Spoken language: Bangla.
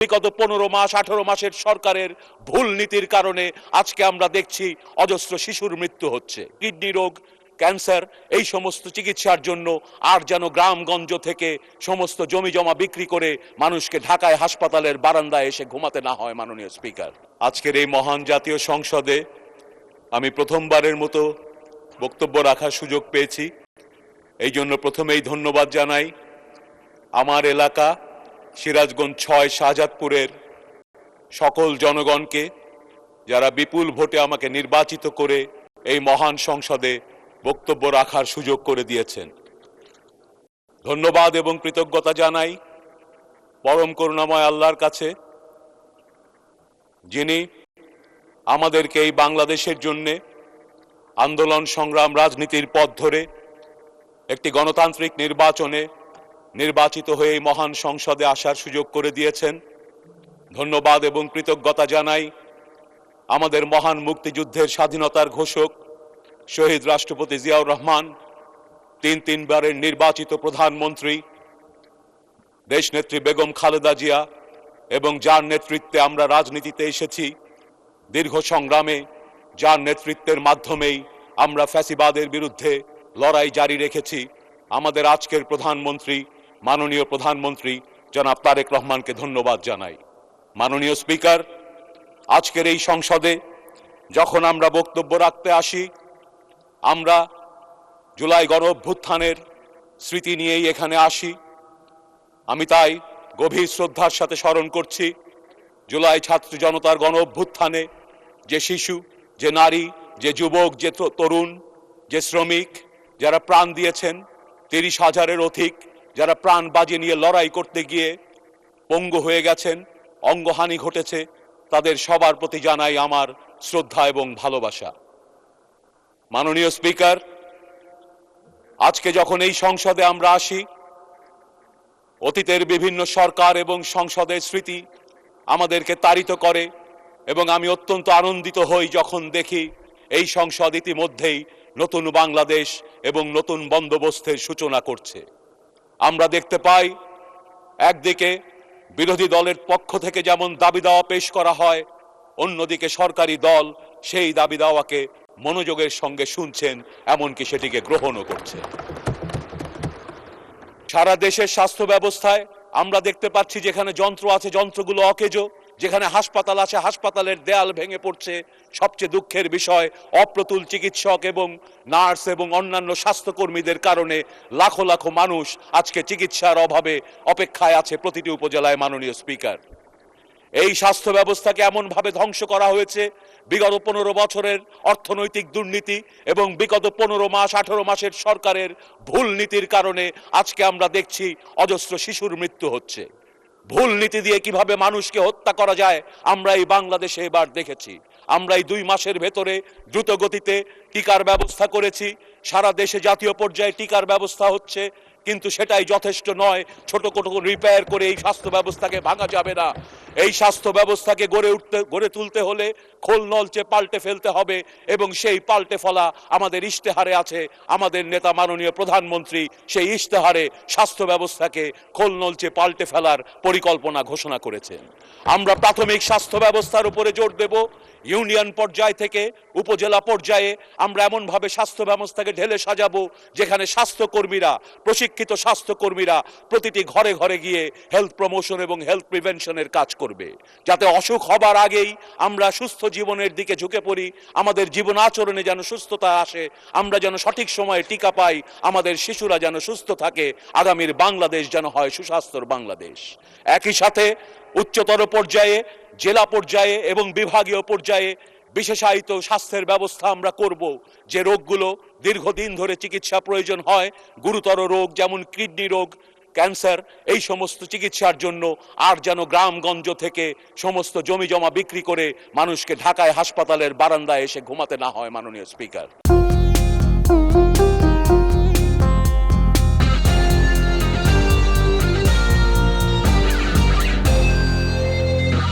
বিগত 15 মাস 18 মাসের সরকারের ভুল নীতির কারণে আজকে আমরা দেখছি অজস্র শিশুর মৃত্যু হচ্ছে। কিডনি রোগ, ক্যান্সার এই সমস্ত চিকিৎসার জন্য আর যেন গ্রামগঞ্জ থেকে সমস্ত জমি জমা বিক্রি করে মানুষকে ঢাকায় হাসপাতালের বারান্দায় এসে ঘুমাতে না হয়। মাননীয় স্পিকার, আজকের এই মহান জাতীয় সংসদে আমি প্রথমবারের মতো বক্তব্য রাখার সুযোগ পেয়েছি। এই জন্য প্রথমেই ধন্যবাদ জানাই আমার এলাকা সিরাজগঞ্জ ৬ শাহজাদপুরের সকল জনগণকে, যারা বিপুল ভোটে আমাকে নির্বাচিত করে এই মহান সংসদে বক্তব্য রাখার সুযোগ করে দিয়েছেন। ধন্যবাদ এবং কৃতজ্ঞতা জানাই পরম করুণাময় আল্লাহর কাছে, যিনি আমাদেরকে এই বাংলাদেশের জন্যে আন্দোলন সংগ্রাম রাজনীতির পথ ধরে একটি গণতান্ত্রিক নির্বাচনে নির্বাচিত হয়ে এই মহান সংসদে আসার সুযোগ করে দিয়েছেন। ধন্যবাদ এবং কৃতজ্ঞতা জানাই আমাদের মহান মুক্তিযুদ্ধের স্বাধীনতার ঘোষক শহীদ রাষ্ট্রপতি জিয়াউর রহমান, তিনবারের নির্বাচিত প্রধানমন্ত্রী দেশনেত্রী বেগম খালেদা জিয়া, এবং যার নেতৃত্বে আমরা রাজনীতিতে এসেছি দীর্ঘ সংগ্রামে, যার নেতৃত্বের মাধ্যমেই আমরা ফ্যাসিবাদের বিরুদ্ধে লড়াই জারি রেখেছি। আমাদের আজকের প্রধানমন্ত্রী মাননীয় প্রধানমন্ত্রী জনাব তারেক রহমানকে ধন্যবাদ জানাই। মাননীয় স্পিকার, আজকের এই সংসদে যখন আমরা বক্তব্য রাখতে আসি, আমরা জুলাই গণ অভ্যুত্থানের স্মৃতি নিয়েই এখানে আসি। আমি তাই গভীর শ্রদ্ধার সাথে স্মরণ করছি জুলাই ছাত্র জনতার গণ অভ্যুত্থানে যে শিশু, যে নারী, যে যুবক, যে তরুণ, যে শ্রমিক যারা প্রাণ দিয়েছেন, 30,000-এর অধিক যারা প্রাণ বাজি নিয়ে লড়াই করতে গিয়ে পঙ্গু হয়ে গেছেন, অঙ্গহানি ঘটেছে, তাদের সবার প্রতি জানাই আমার শ্রদ্ধা এবং ভালোবাসা। মাননীয় স্পিকার, আজকে যখন এই সংসদে আমরা আসি, অতীতের বিভিন্ন সরকার এবং সংসদের স্মৃতি আমাদেরকে তাড়িত করে, এবং আমি অত্যন্ত আনন্দিত হই যখন দেখি এই সংসদ ইতিমধ্যেই নতুন বাংলাদেশ এবং নতুন বন্দোবস্তের সূচনা করছে। আমরা দেখতে পাই একদিকে বিরোধী দলের পক্ষ থেকে যেমন দাবি দাওয়া পেশ করা হয়, অন্যদিকে সরকারি দল সেই দাবি দাওয়াকে মনোযোগের সঙ্গে শুনছেন, এমনকি সেটিকে গ্রহণও করছে। সারা দেশের স্বাস্থ্য ব্যবস্থায় আমরা দেখতে পাচ্ছি যেখানে যন্ত্র আছে যন্ত্রগুলো অকেজো, যেখানে হাসপাতাল আছে হাসপাতালের দেয়াল ভেঙে পড়ছে। সবচেয়ে দুঃখের বিষয়, অপ্রতুল চিকিৎসক এবং নার্স এবং অন্যান্য স্বাস্থ্যকর্মীদের কারণে লাখো লাখো মানুষ আজকে চিকিৎসার অভাবে অপেক্ষায় আছে প্রতিটি উপজেলায়। মাননীয় স্পিকার, এই স্বাস্থ্য ব্যবস্থাকে এমনভাবে ধ্বংস করা হয়েছে বিগত 15 বছরের অর্থনৈতিক দুর্নীতি এবং বিগত 15 মাস 18 মাসের সরকারের ভুল নীতির কারণে আজকে আমরা দেখছি অজস্র শিশুর মৃত্যু হচ্ছে। ভুল নীতি দিয়ে কিভাবে মানুষকে হত্যা করা যায় আমরা এই বাংলাদেশে এবার দেখেছি। আমরা এই 2 মাসের ভেতরে দ্রুত গতিতে টিকার ব্যবস্থা করেছি। সারা দেশে জাতীয় পর্যায়ে টিকার ব্যবস্থা হচ্ছে, কিন্তু সেটাই যথেষ্ট নয়। ছোট রিপেয়ার করে এই স্বাস্থ্য ব্যবস্থাকে ভাঙা যাবে না। এই স্বাস্থ্য ব্যবস্থাকে গড়ে তুলতে হলে খোল নলচে পাল্টে ফেলতে হবে, এবং সেই পাল্টে ফেলা আমাদের ইশতেহারে আছে। আমাদের নেতা মাননীয় প্রধানমন্ত্রী সেই ইশতেহারে স্বাস্থ্য ব্যবস্থাকে খোল নলচে পাল্টে ফেলার পরিকল্পনা ঘোষণা করেছেন। আমরা প্রাথমিক স্বাস্থ্য ব্যবস্থার উপরে জোর দেব। ইউনিয়ন পর্যায় থেকে উপজেলা পর্যায়ে আমরা এমনভাবে স্বাস্থ্য ব্যবস্থাকে ঢেলে সাজাবো যেখানে স্বাস্থ্যকর্মীরা, প্রশিক্ষিত স্বাস্থ্যকর্মীরা প্রতিটি ঘরে ঘরে গিয়ে হেলথ প্রমোশন এবং হেলথ প্রিভেনশনের কাজ করবে, যাতে অসুখ হবার আগেই আমরা সুস্থ জীবনের দিকে ঝুঁকে পড়ি। আমাদের জীবন আচরণে যেন সুস্থতা আসে, আমরা যেন সঠিক সময়ে টিকা পাই, আমাদের শিশুরা যেন সুস্থ থাকে, আগামীর বাংলাদেশ যেন হয় সুস্বাস্থ্যর বাংলাদেশ। একই সাথে উচ্চতর পর্যায়ে, জেলা পর্যায়ে এবং বিভাগীয় পর্যায়ে বিশেষায়িত স্বাস্থ্যের ব্যবস্থা আমরা করব। যে রোগগুলো দীর্ঘদিন ধরে চিকিৎসা প্রয়োজন হয়, গুরুতর রোগ যেমন কিডনি রোগ, ক্যান্সার, এই সমস্ত চিকিৎসার জন্য আর যেন গ্রামগঞ্জ থেকে সমস্ত জমি জমা বিক্রি করে মানুষকে ঢাকায় হাসপাতালের বারান্দায় এসে ঘুমাতে না হয়। মাননীয় স্পিকার।